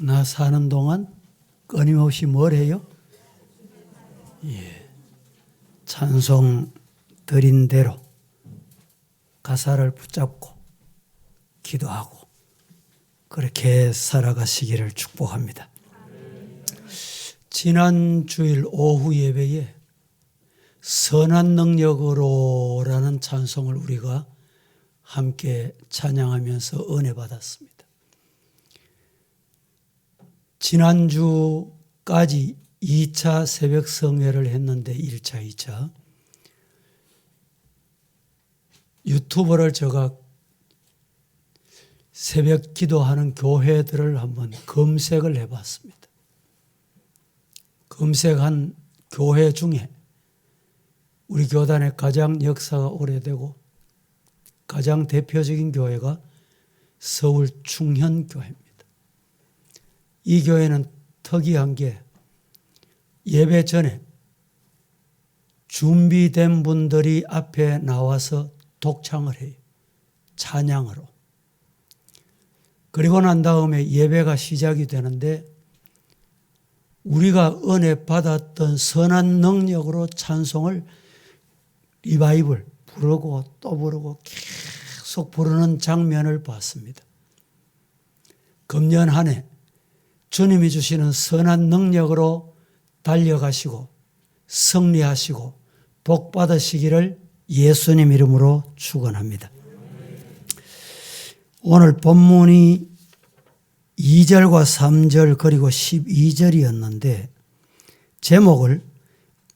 나 사는 동안 끊임없이 뭘 해요? 찬송 드린 대로 가사를 붙잡고 기도하고 그렇게 살아가시기를 축복합니다. 지난 주일 오후 예배에 선한 능력으로라는 찬송을 우리가 함께 찬양하면서 은혜 받았습니다. 지난주까지 2차 새벽 성회를 했는데 1차, 2차 유튜브를 제가 새벽 기도하는 교회들을 한번 검색을 해봤습니다. 검색한 교회 중에 우리 교단의 가장 역사가 오래되고 가장 대표적인 교회가 서울 충현교회입니다. 이 교회는 특이한 게 예배 전에 준비된 분들이 앞에 나와서 독창을 해요. 찬양으로. 그리고 난 다음에 예배가 시작이 되는데 우리가 은혜 받았던 선한 능력으로 찬송을 리바이벌 부르고 또 부르고 계속 부르는 장면을 봤습니다. 금년 한 해 주님이 주시는 선한 능력으로 달려가시고 승리하시고 복 받으시기를 예수님 이름으로 축원합니다. 오늘 본문이 2절과 3절 그리고 12절이었는데 제목을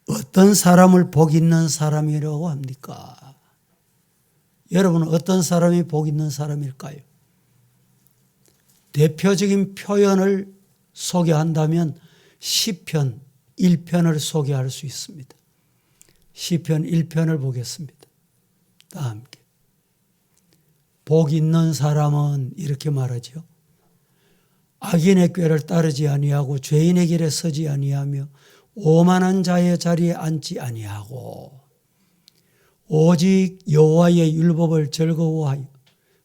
어떤 사람을 복 있는 사람이라고 합니까? 여러분은 어떤 사람이 복 있는 사람일까요? 대표적인 표현을 소개한다면 시편 1편을 소개할 수 있습니다. 시편 1편을 보겠습니다. 다 함께. 복 있는 사람은 이렇게 말하죠. 악인의 꾀를 따르지 아니하고 죄인의 길에 서지 아니하며 오만한 자의 자리에 앉지 아니하고 오직 여호와의 율법을 즐거워하여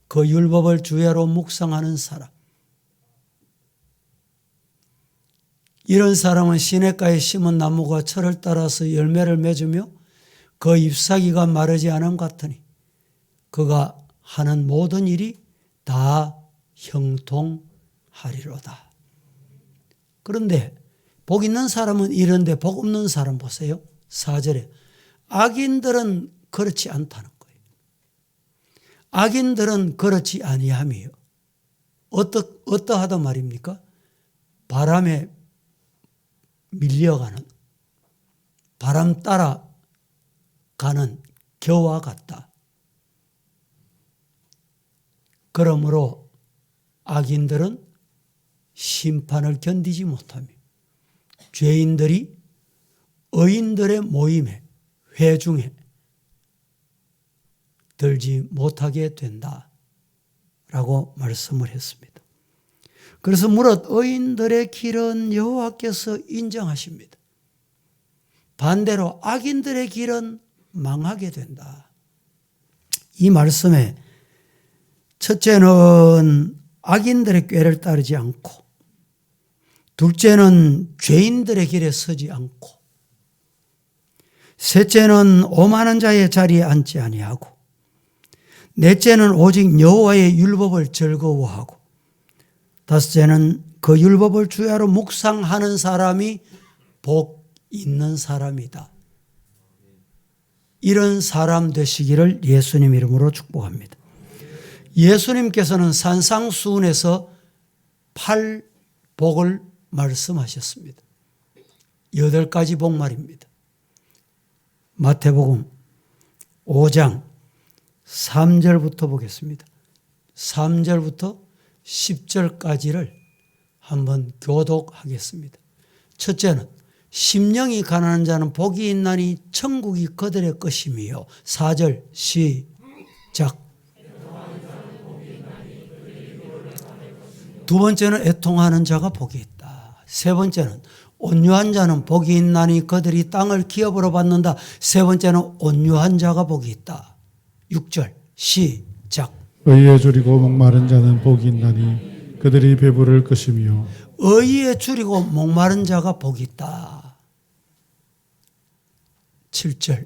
그 율법을 주야로 묵상하는 사람. 이런 사람은 시냇가에 심은 나무가 철을 따라서 열매를 맺으며 그 잎사귀가 마르지 않음 같으니 그가 하는 모든 일이 다 형통하리로다. 그런데 복 있는 사람은 이런데 복 없는 사람 보세요. 4절에 악인들은 그렇지 않다는 거예요. 악인들은 그렇지 아니하며 어떠하단 말입니까? 바람에 밀려가는 바람 따라 가는 겨와 같다. 그러므로 악인들은 심판을 견디지 못하며 죄인들이 의인들의 모임에 회중에 들지 못하게 된다라고 말씀을 했습니다. 그래서 무릇 의인들의 길은 여호와께서 인정하십니다. 반대로 악인들의 길은 망하게 된다. 이 말씀에 첫째는 악인들의 꾀를 따르지 않고 둘째는 죄인들의 길에 서지 않고 셋째는 오만한 자의 자리에 앉지 아니하고 넷째는 오직 여호와의 율법을 즐거워하고 다섯째는 그 율법을 주야로 묵상하는 사람이 복 있는 사람이다. 이런 사람 되시기를 예수님 이름으로 축복합니다. 예수님께서는 산상수훈에서 8복을 말씀하셨습니다. 8가지 복 말입니다. 마태복음 5장 3절부터 보겠습니다. 3절부터 10절까지를 한번 교독하겠습니다. 첫째는 심령이 가난한 자는 복이 있나니 천국이 그들의 것이며 4절 시작. 두 번째는 애통하는 자가 복이 있다. 세 번째는 온유한 자는 복이 있나니 그들이 땅을 기업으로 받는다. 세 번째는 온유한 자가 복이 있다. 6절 시작. 의에 줄이고 목마른 자는 복이 있나니 그들이 배부를 것이며 의의에 줄이고 목마른 자가 복이 있다. 7절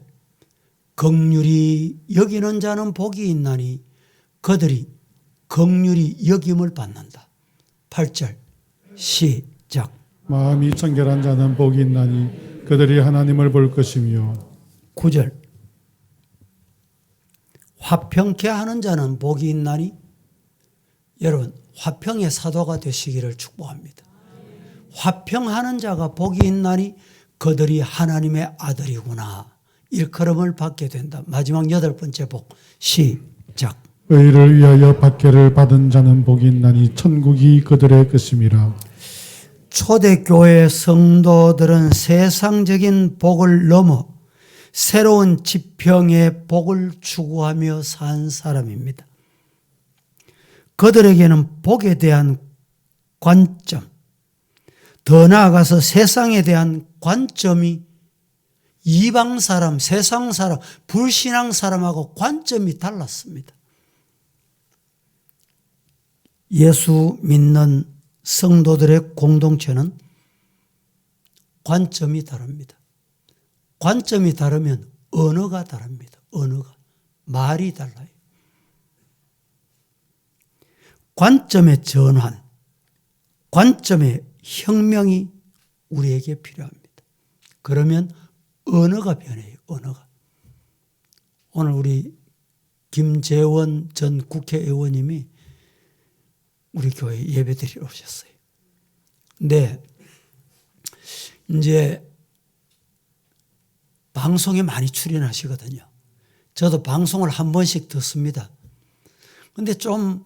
긍휼히 여기는 자는 복이 있나니 그들이 긍휼히 여김을 받는다. 8절 시작. 마음이 청결한 자는 복이 있나니 그들이 하나님을 볼 것이며 9절 화평케 하는 자는 복이 있나니 여러분 화평의 사도가 되시기를 축복합니다. 화평하는 자가 복이 있나니 그들이 하나님의 아들이구나. 일컬음을 받게 된다. 마지막 8번째 복 시작. 의를 위하여 박해를 받은 자는 복이 있나니 천국이 그들의 것임이라. 초대교회 성도들은 세상적인 복을 넘어 새로운 지평의 복을 추구하며 산 사람입니다. 그들에게는 복에 대한 관점, 더 나아가서 세상에 대한 관점이 이방 사람, 세상 사람, 불신앙 사람하고 관점이 달랐습니다. 예수 믿는 성도들의 공동체는 관점이 다릅니다. 관점이 다르면 언어가 다릅니다. 언어가. 말이 달라요. 관점의 전환, 관점의 혁명이 우리에게 필요합니다. 그러면 언어가 변해요. 언어가. 오늘 우리 김재원 전 국회의원님이 우리 교회 예배드리러 오셨어요. 근데 이제 방송에 많이 출연하시거든요. 저도 방송을 한 번씩 듣습니다. 근데 좀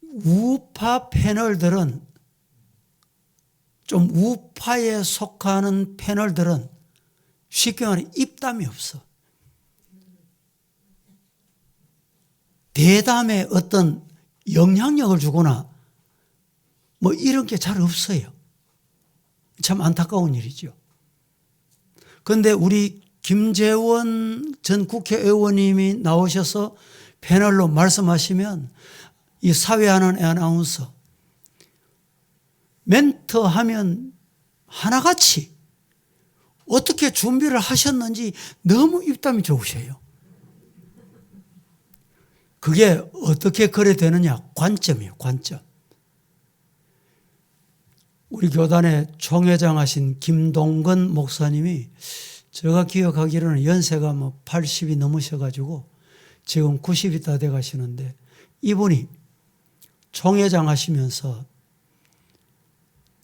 우파 패널들은 좀 우파에 속하는 패널들은 쉽게 말해 입담이 없어. 대담에 어떤 영향력을 주거나 뭐 이런 게 잘 없어요. 참 안타까운 일이죠. 그런데 우리 김재원 전 국회의원님이 나오셔서 패널로 말씀하시면 이 사회하는 아나운서 멘트하면 하나같이 어떻게 준비를 하셨는지 너무 입담이 좋으셔요. 그게 어떻게 그래 되느냐? 관점이에요. 관점. 우리 교단의 총회장 하신 김동건 목사님이 제가 기억하기로는 연세가 뭐 80이 넘으셔가지고 지금 90이 다 돼 가시는데 이분이 총회장 하시면서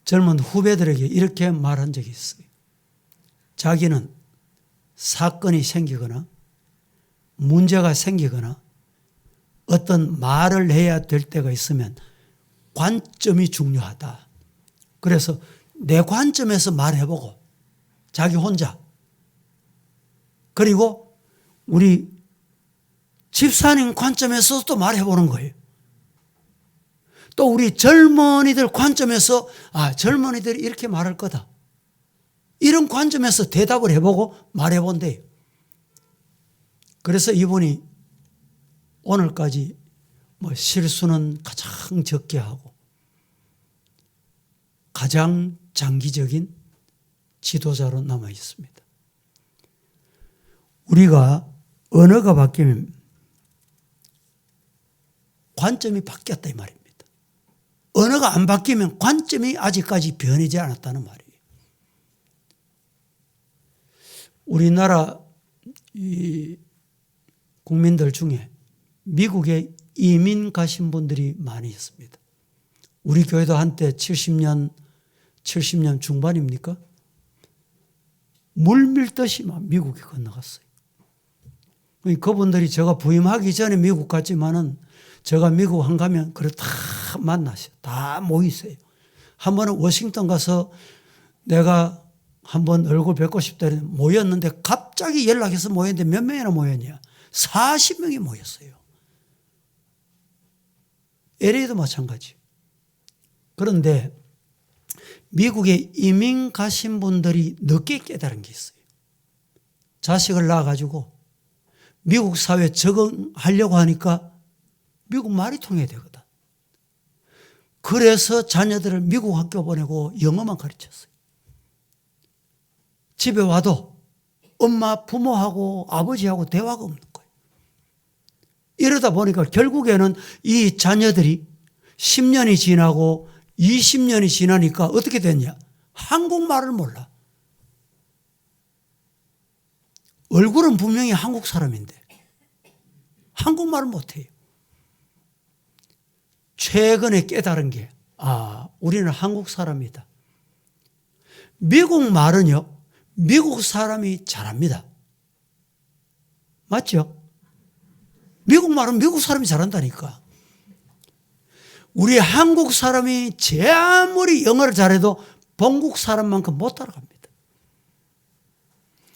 젊은 후배들에게 이렇게 말한 적이 있어요. 자기는 사건이 생기거나 문제가 생기거나 어떤 말을 해야 될 때가 있으면 관점이 중요하다. 그래서 내 관점에서 말해보고 자기 혼자 그리고 우리 집사님 관점에서 또 말해보는 거예요. 또 우리 젊은이들 관점에서 젊은이들이 이렇게 말할 거다. 이런 관점에서 대답을 해보고 말해본대요. 그래서 이분이 오늘까지 뭐 실수는 가장 적게 하고 가장 장기적인 지도자로 남아 있습니다. 우리가 언어가 바뀌면 관점이 바뀌었다 이 말입니다. 언어가 안 바뀌면 관점이 아직까지 변하지 않았다는 말이에요. 우리나라 이 국민들 중에 미국에 이민 가신 분들이 많이 있습니다. 우리 교회도 한때 70년 중반입니까? 물 밀듯이 막 미국에 건너갔어요. 그분들이 제가 부임하기 전에 미국 갔지만은 제가 미국 한 가면 그래 다 만나셔. 다 모이세요. 한 번은 워싱턴 가서 내가 한번 얼굴 뵙고 싶다 했는데 모였는데 갑자기 연락해서 모였는데 몇 명이나 모였냐? 40명이 모였어요. LA도 마찬가지. 그런데 미국에 이민 가신 분들이 늦게 깨달은 게 있어요. 자식을 낳아가지고 미국 사회에 적응하려고 하니까 미국 말이 통해야 되거든. 그래서 자녀들을 미국 학교 보내고 영어만 가르쳤어요. 집에 와도 엄마, 부모하고 아버지하고 대화가 없는 거예요. 이러다 보니까 결국에는 이 자녀들이 10년이 지나고 20년이 지나니까 어떻게 됐냐? 한국말을 몰라. 얼굴은 분명히 한국 사람인데 한국말을 못해요. 최근에 깨달은 게 우리는 한국 사람이다. 미국 말은요, 미국 사람이 잘합니다. 맞죠? 미국 말은 미국 사람이 잘한다니까. 우리 한국 사람이 제 아무리 영어를 잘해도 본국 사람만큼 못 따라갑니다.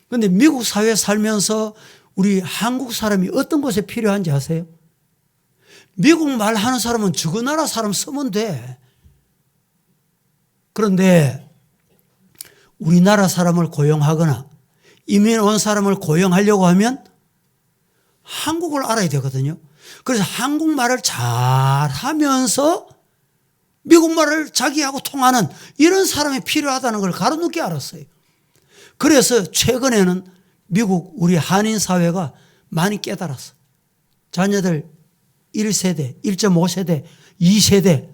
그런데 미국 사회에 살면서 우리 한국 사람이 어떤 곳에 필요한지 아세요? 미국 말 하는 사람은 저거 나라 사람 쓰면 돼. 그런데 우리나라 사람을 고용하거나 이민 온 사람을 고용하려고 하면 한국을 알아야 되거든요. 그래서 한국말을 잘하면서 미국말을 자기하고 통하는 이런 사람이 필요하다는 걸 가로늦게 알았어요. 그래서 최근에는 미국 우리 한인 사회가 많이 깨달았어. 자녀들 1세대, 1.5세대, 2세대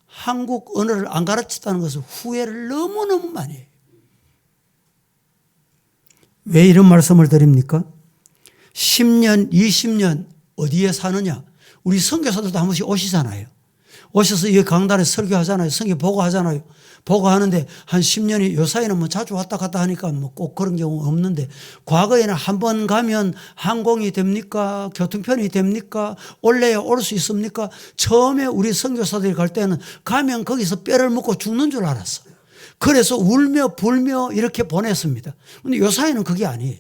한국 언어를 안 가르쳤다는 것을 후회를 너무너무 많이 해요. 왜 이런 말씀을 드립니까? 10년, 20년 어디에 사느냐? 우리 선교사들도 한 번씩 오시잖아요. 오셔서 이 강단에 설교하잖아요. 설교 보고하잖아요. 보고하는데 한 10년이 요 사이는 뭐 자주 왔다 갔다 하니까 뭐 꼭 그런 경우 없는데 과거에는 한 번 가면 항공이 됩니까? 교통편이 됩니까? 올래야 올 수 있습니까? 처음에 우리 선교사들이 갈 때는 가면 거기서 뼈를 묻고 죽는 줄 알았어. 그래서 울며 불며 이렇게 보냈습니다. 근데 요 사이는 그게 아니에요.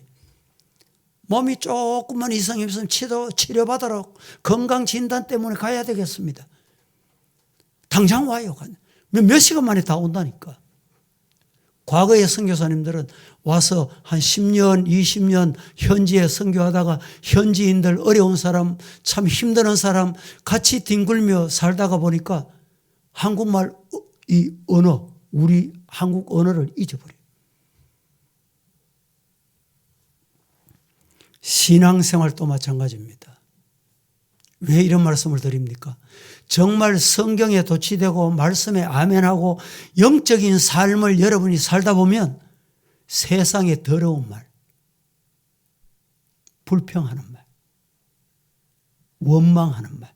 몸이 조금만 이상이 있으면 치료받으러 건강진단 때문에 가야 되겠습니다. 당장 와요. 몇 시간 만에 다 온다니까. 과거의 선교사님들은 와서 한 10년, 20년 현지에 선교하다가 현지인들 어려운 사람, 참 힘드는 사람 같이 뒹굴며 살다가 보니까 한국말 이 언어, 우리 한국 언어를 잊어버려요. 신앙생활도 마찬가지입니다. 왜 이런 말씀을 드립니까? 정말 성경에 도취되고 말씀에 아멘하고 영적인 삶을 여러분이 살다 보면 세상의 더러운 말, 불평하는 말, 원망하는 말,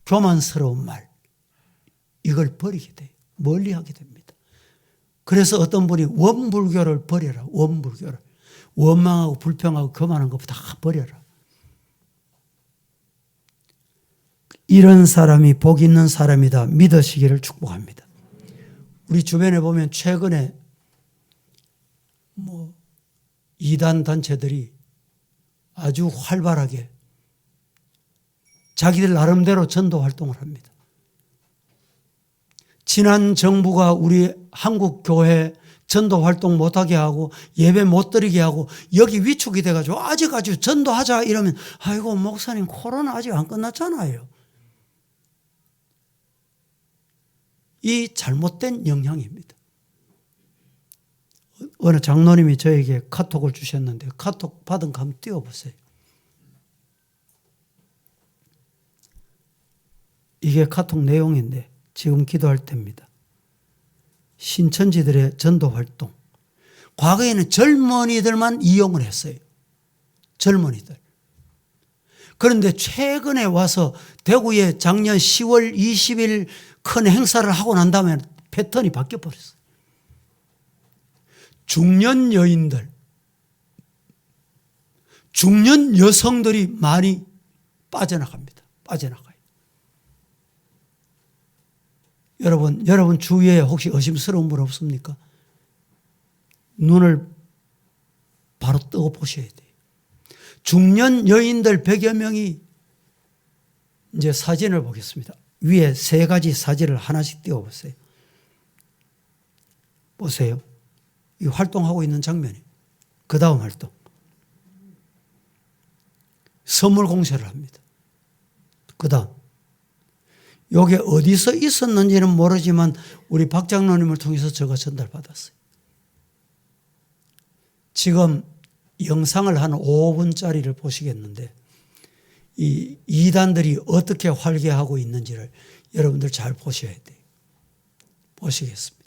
교만스러운 말 이걸 버리게 돼요. 멀리하게 됩니다. 그래서 어떤 분이 원불교를 버려라. 원불교를. 원망하고 불평하고 교만한 것 다 버려라. 이런 사람이 복 있는 사람이다 믿으시기를 축복합니다. 우리 주변에 보면 최근에 이단 단체들이 아주 활발하게 자기들 나름대로 전도 활동을 합니다. 지난 정부가 우리 한국 교회 전도 활동 못하게 하고 예배 못 드리게 하고 여기 위축이 돼가지고 아직 전도하자 이러면 아이고 목사님 코로나 아직 안 끝났잖아요. 이 잘못된 영향입니다. 어느 장로님이 저에게 카톡을 주셨는데 카톡 받은 거 한번 띄워보세요. 이게 카톡 내용인데 지금 기도할 때입니다. 신천지들의 전도 활동. 과거에는 젊은이들만 이용을 했어요. 젊은이들. 그런데 최근에 와서 대구에 작년 10월 20일 큰 행사를 하고 난 다음에 패턴이 바뀌어버렸어요. 중년 여인들, 중년 여성들이 많이 빠져나갑니다. 빠져나가요. 여러분 주위에 혹시 의심스러운 분 없습니까? 눈을 바로 뜨고 보셔야 돼요. 중년 여인들 100여 명이 이제 사진을 보겠습니다. 위에 3가지 사진을 하나씩 띄워보세요. 보세요. 이 활동하고 있는 장면이. 그 다음 활동. 선물 공세를 합니다. 그다음 요게 어디서 있었는지는 모르지만 우리 박 장로님을 통해서 제가 전달받았어요. 지금 영상을 한 5분짜리를 보시겠는데 이 이단들이 어떻게 활개하고 있는지를 여러분들 잘 보셔야 돼요. 보시겠습니다.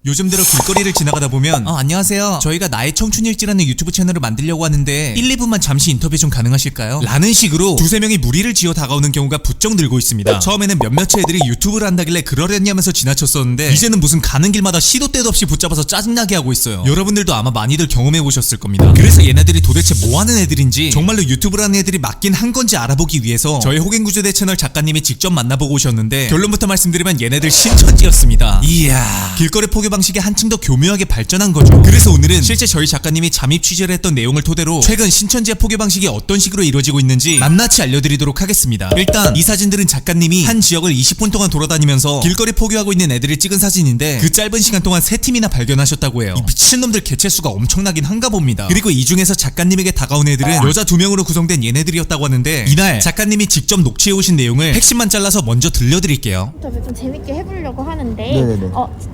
요즘대로 길거리를 지나가다 보면 안녕하세요. 저희가 나의 청춘일지라는 유튜브 채널을 만들려고 하는데 1, 2분만 잠시 인터뷰 좀 가능하실까요? 라는 식으로 두세 명이 무리를 지어 다가오는 경우가 부쩍 늘고 있습니다. 처음에는 몇몇의 애들이 유튜브를 한다길래 그러려냐면서 지나쳤었는데 이제는 무슨 가는 길마다 시도 때도 없이 붙잡아서 짜증나게 하고 있어요. 여러분들도 아마 많이들 경험해보셨을 겁니다. 그래서 얘네들이 도대체 뭐하는 애들인지 정말로 유튜브를 하는 애들이 맞긴 한 건지 알아보기 위해서 저희 호갱구조대 채널 작가님이 직접 만나보고 오셨는데 결론부터 말씀드리면 얘네들 신천지였습니다. 이야, 길거리 포교 방식이 한층 더 교묘하게 발전한 거죠. 그래서 오늘은 실제 저희 작가님이 잠입 취재를 했던 내용을 토대로 최근 신천지의 포교 방식이 어떤 식으로 이루어지고 있는지 낱낱이 알려드리도록 하겠습니다. 일단 이 사진들은 작가님이 한 지역을 20분 동안 돌아다니면서 길거리 포교하고 있는 애들을 찍은 사진인데 그 짧은 시간 동안 3팀이나 발견하셨다고 해요. 이 미친놈들 개체수가 엄청나긴 한가 봅니다. 그리고 이 중에서 작가님에게 다가온 애들은 여자 2명으로 구성된 얘네들이었다고 하는데 이날 작가님이 직접 녹취해 오신 내용을 핵심만 잘라서 먼저 들려드릴게요. 좀 재밌게 해보려고 하는데 네네네.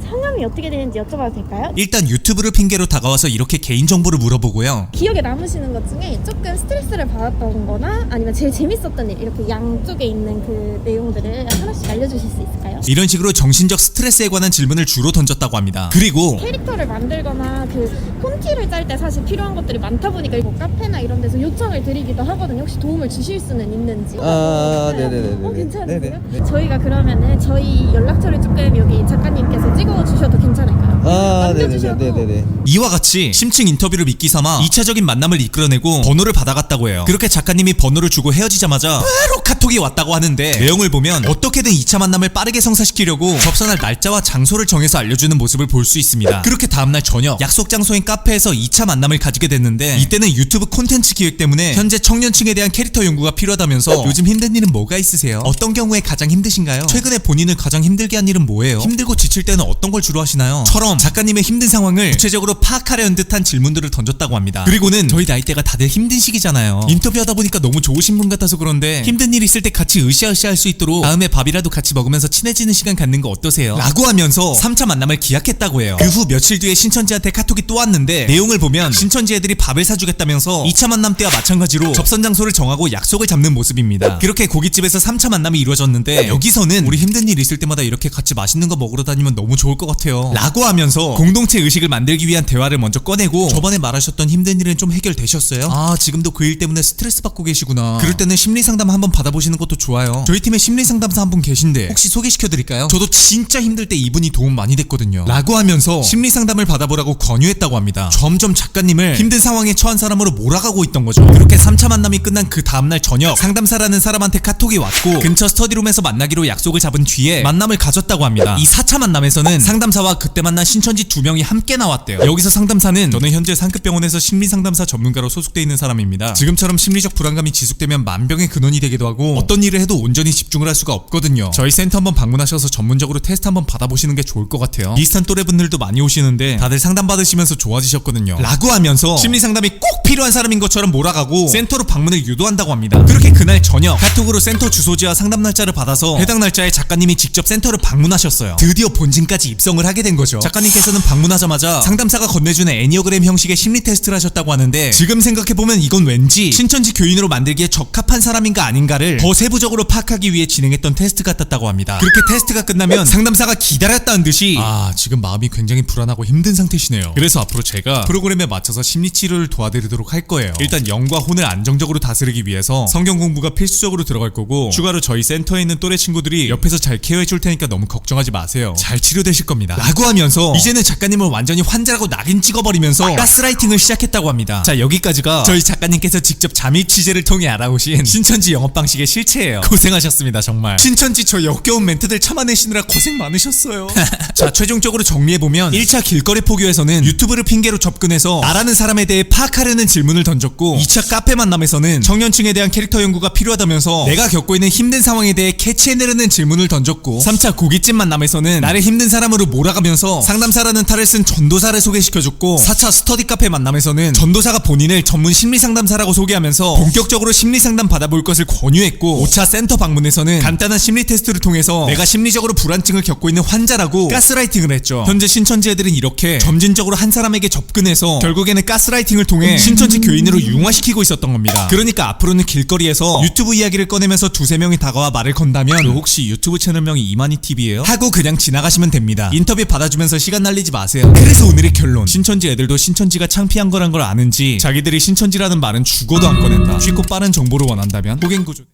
성함이 어떻게 되는지 여쭤봐도 될까요? 일단 유튜브를 핑계로 다가와서 이렇게 개인정보를 물어보고요. 기억에 남으시는 것 중에 조금 스트레스를 받았던 거나 아니면 제일 재밌었던 일, 이렇게 양쪽에 있는 그 내용들을 하나씩 알려주실 수 있을까요? 이런 식으로 정신적 스트레스에 관한 질문을 주로 던졌다고 합니다. 그리고 캐릭터를 만들거나 그 폰티를 짤 때 사실 필요한 것들이 많다 보니까 뭐 카페나 이런 데서 요청을 드리기도 하거든요. 혹시 도움을 주실 수는 있는지? 네네네. 괜찮으세요? 네네. 저희가 그러면은 저희 연락처를 조금 여기 작가님께서 찍어주셔도 괜찮을까요? 남겨주셔도 네네네. 이와 같이 심층 인터뷰를 미끼 삼아 2차적인 만남을 이끌어내고 번호를 받아갔다고 해요. 그렇게 작가님이 번호를 주고 헤어지자마자 바로 카톡이 왔다고 하는데 내용을 보면 어떻게든 2차 만남을 빠르게 성사시키려고 접선할 날짜와 장소를 정해서 알려주는 모습을 볼 수 있습니다. 그렇게 다음날 저녁 약속 장소인 카페에서 2차 만남을 가지게 됐는데 이때는 유튜브 콘텐츠 기획 때문에 현재 청년층에 대한 캐릭터 연구가 필요하다면서 요즘 힘든 일은 뭐가 있으세요? 어떤 경우에 가장 힘드신가요? 최근에 본인을 가장 힘들게 한 일은 뭐예요? 힘들고 지칠 때는 어떤 걸 주로 하시나요? 처럼 작가님의 힘든 상황을 구체적으로 파악하려는 듯한 질문들을 던졌다고 합니다. 그리고는 저희 나이대가 다들 힘든 시기잖아요. 인터뷰하다 보니까 너무 좋으신 분 같아서 그런데 힘든 일 있을 때 같이 으쌰으쌰 할 수 있도록 다음에 밥이라도 같이 먹으면서 친해지는 시간 갖는 거 어떠세요? 라고 하면서 3차 만남을 기약했다고 해요. 그 후 며칠 뒤에 신천지한테 카톡이 또 왔는데 내용을 보면 신천지 애들이 밥을 사주겠다면서 2차 만남 때와 마찬가지로 접선 장소를 정하고 약속을 잡는 모습입니다. 그렇게 고깃집에서 3차 만남이 이루어졌는데 여기서는 우리 힘든 일 있을 때마다 이렇게 같이 맛있는 거 먹으러 다니면 너무 좋을 것 같아요 라고 하면서 공동체 의식을 만들기 위한 대화를 먼저 꺼내고 저번에 말하셨던 힘든 일은 좀 해결되셨어요? 아, 지금도 그 일 때문에 스트레스 받고 계시구나. 그럴 때는 심리상담 한번 받아보시는 것도 좋아요. 저희 팀에 심리상담사 한 분 계신데 혹시 소개시켜드릴까요? 저도 진짜 힘들 때 이분이 도움 많이 됐거든요 라고 하면서 심리상담을 받아보라고 권유했다고 합니다. 점점 작가님을 힘든 상황에 처한 사람으로 몰아가고 있던 거죠. 그렇게 3차 만남이 끝난 그 다음날 저녁 상담사라는 사람한테 카톡이 왔고 근처 스터디룸에서 만나기로 약속을 잡은 뒤에 만남을 가졌다고 합니다. 이 4차 만남에서는 상담사와 그때 만난 신천지 2명이 함께 나왔대요. 여기서 상담사는 저는 현재 상급병원에서 심리상담사 전문가로 소속돼 있는 사람입니다. 지금처럼 심리적 불안감이 지속되면 만병의 근원이 되기도 하고 어떤 일을 해도 온전히 집중을 할 수가 없거든요. 저희 센터 한번 방문하셔서 전문적으로 테스트 한번 받아보시는 게 좋을 것 같아요. 비슷한 또래분들도 많이 오시는데 다들 상담 받으시면서 좋아지셨거든요 라고 하면서 심리상담이 꼭 필요한 사람인 것처럼 몰아가고 센터로 방문을 유도한다고 합니다. 그렇게 그날 저녁 카톡으로 센터 주소지와 상담 날짜를 받아서 해당 날짜에 작가님이 직접 센터를 방문하셨어요. 드디어 본진까지 입성을 하게 된 거죠. 작가님께서는 방문하자마자 상담사가 건네주는 애니어그램 형식의 심리 테스트를 하셨다고 하는데 지금 생각해보면 이건 왠지 신천지 교인으로 만들기에 적합한 사람인가 아닌가를 더 세부적으로 파악하기 위해 진행했던 테스트 같았다고 합니다. 그렇게 테스트가 끝나면 상담사가 기다렸다는 듯이 지금 마음이 굉장히 불안하고 힘든 상태시네요. 그래서 앞으로 제가 프로그램에 맞춰서 심리치료를 도와드리도록 할 거예요. 일단 영과 혼을 안정적으로 다스리기 위해서 성경 공부가 필수적으로 들어갈 거고 추가로 저희 센터에 있는 또래 친구들이 옆에서 잘 케어해 줄 테니까 너무 걱정하지 마세요. 잘 치료되실 겁니다 라고 하면서 이제는 작가님을 완전히 환자라고 낙인 찍어버리면서 가스라이팅을 시작했다고 합니다. 자, 여기까지가 저희 작가님께서 직접 잠입 취재를 통해 알아오신 신천지 영업 방식의 실체예요. 고생하셨습니다 정말. 신천지 저 역겨운 멘트들 참아내시느라 고생 많으셨어요. 자, 최종적으로 정리해보면 1차 길거리 포교에서는 유튜브를 핑계로 접근해서 나라는 사람에 대해 파악하려는 질문을 던졌고 2차 카페 만남에서는 청년층에 대한 캐릭터 연구가 필요하다면서 내가 겪고 있는 힘든 상황에 대해 캐치해내려는 질문을 던졌고 3차 고깃집 만남에서는 나를 힘든 사람으로 몰아가며 만남하면서 상담사라는 탈을 쓴 전도사를 소개시켜줬고 4차 스터디 카페 만남에서는 전도사가 본인을 전문 심리상담사라고 소개하면서 본격적으로 심리상담 받아볼 것을 권유했고 5차 센터 방문에서는 간단한 심리 테스트를 통해서 내가 심리적으로 불안증을 겪고 있는 환자라고 가스라이팅을 했죠. 현재 신천지 애들은 이렇게 점진적으로 한 사람에게 접근해서 결국에는 가스라이팅을 통해 신천지 교인으로 융화시키고 있었던 겁니다. 그러니까 앞으로는 길거리에서 유튜브 이야기를 꺼내면서 두세 명이 다가와 말을 건다면 그 혹시 유튜브 채널명이 이만희TV예요? 하고 그냥 지나가시면 됩니다. 인터뷰 받아주면서 시간 날리지 마세요. 그래서 오늘의 결론, 신천지 애들도 신천지가 창피한 거란 걸 아는지 자기들이 신천지라는 말은 죽어도 안 꺼낸다. 쉽고 빠른 정보를 원한다면 호갱구조.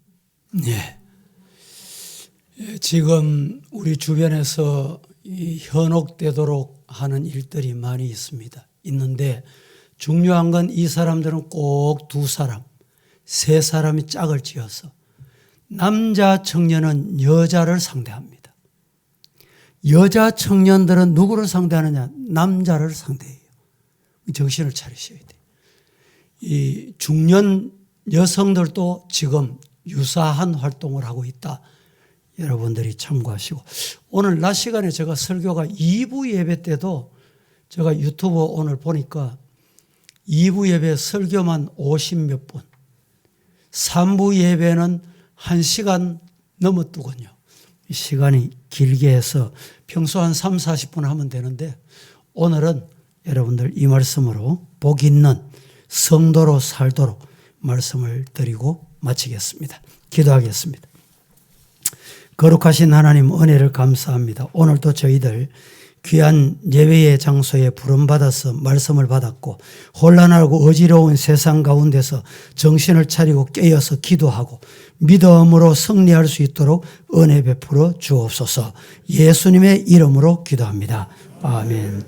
예. 지금 우리 주변에서 이 현혹되도록 하는 일들이 많이 있는데 중요한 건 이 사람들은 꼭 두 사람, 세 사람이 짝을 지어서 남자 청년은 여자를 상대합니다. 여자 청년들은 누구를 상대하느냐? 남자를 상대해요. 정신을 차리셔야 돼요. 이 중년 여성들도 지금 유사한 활동을 하고 있다. 여러분들이 참고하시고, 오늘 낮 시간에 제가 설교가 2부 예배 때도 제가 유튜브 오늘 보니까 2부 예배 설교만 50몇 분, 3부 예배는 1시간 넘었더군요. 시간이 길게 해서 평소 한 3, 40분 하면 되는데 오늘은 여러분들 이 말씀으로 복 있는 성도로 살도록 말씀을 드리고 마치겠습니다. 기도하겠습니다. 거룩하신 하나님 은혜를 감사합니다. 오늘도 저희들 귀한 예배의 장소에 부름받아서 말씀을 받았고 혼란하고 어지러운 세상 가운데서 정신을 차리고 깨어서 기도하고 믿음으로 승리할 수 있도록 은혜 베풀어 주옵소서. 예수님의 이름으로 기도합니다. 아멘.